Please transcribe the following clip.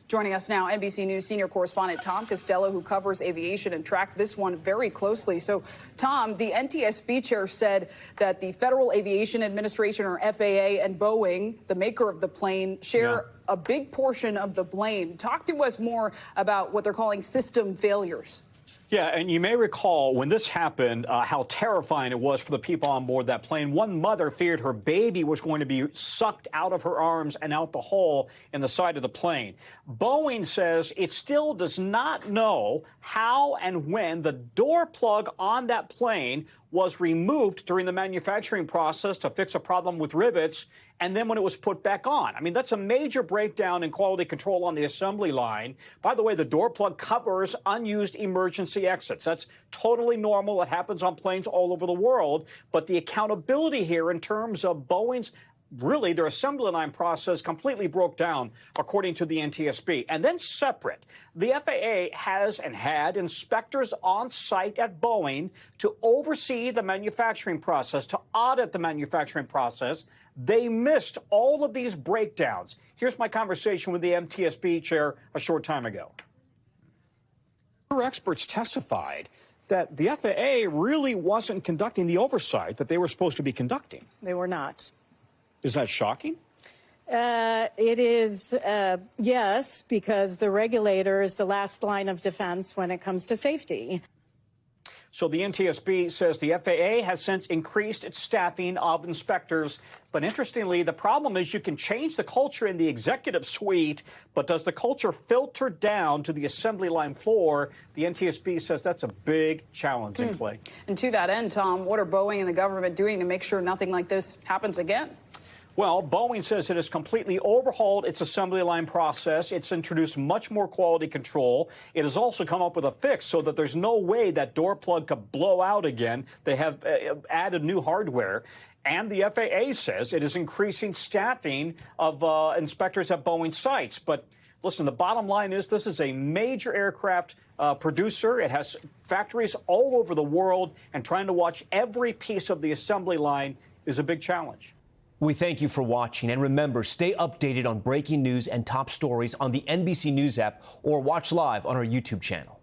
Joining us now, NBC News senior correspondent Tom Costello, who covers aviation and tracked this one very closely. So, Tom, the NTSB chair said that the Federal Aviation Administration, or FAA, and Boeing, the maker of the plane, share a big portion of the blame. Talk to us more about what they're calling system failures. Yeah, and you may recall when this happened, how terrifying it was for the people on board that plane. One mother feared her baby was going to be sucked out of her arms and out the hole in the side of the plane. Boeing says it still does not know how and when the door plug on that plane was removed during the manufacturing process to fix a problem with rivets, and then when it was put back on. I mean, that's a major breakdown in quality control on the assembly line. By the way, the door plug covers unused emergency exits. That's totally normal. It happens on planes all over the world. But the accountability here in terms of Boeing's really, their assembly line process completely broke down, according to the NTSB. And then separate, the FAA has and had inspectors on site at Boeing to oversee the manufacturing process, to audit the manufacturing process. They missed all of these breakdowns. Here's my conversation with the NTSB chair a short time ago. Our experts testified that the FAA really wasn't conducting the oversight that they were supposed to be conducting. They were not. Is that shocking? It is, yes, because the regulator is the last line of defense when it comes to safety. So the NTSB says the FAA has since increased its staffing of inspectors. But interestingly, the problem is you can change the culture in the executive suite, but does the culture filter down to the assembly line floor? The NTSB says that's a big challenge in play. And to that end, Tom, what are Boeing and the government doing to make sure nothing like this happens again? Well, Boeing says it has completely overhauled its assembly line process. It's introduced much more quality control. It has also come up with a fix so that there's no way that door plug could blow out again. They have added new hardware. And the FAA says it is increasing staffing of inspectors at Boeing sites. But listen, the bottom line is this is a major aircraft producer. It has factories all over the world, and trying to watch every piece of the assembly line is a big challenge. We thank you for watching, and remember, stay updated on breaking news and top stories on the NBC News app or watch live on our YouTube channel.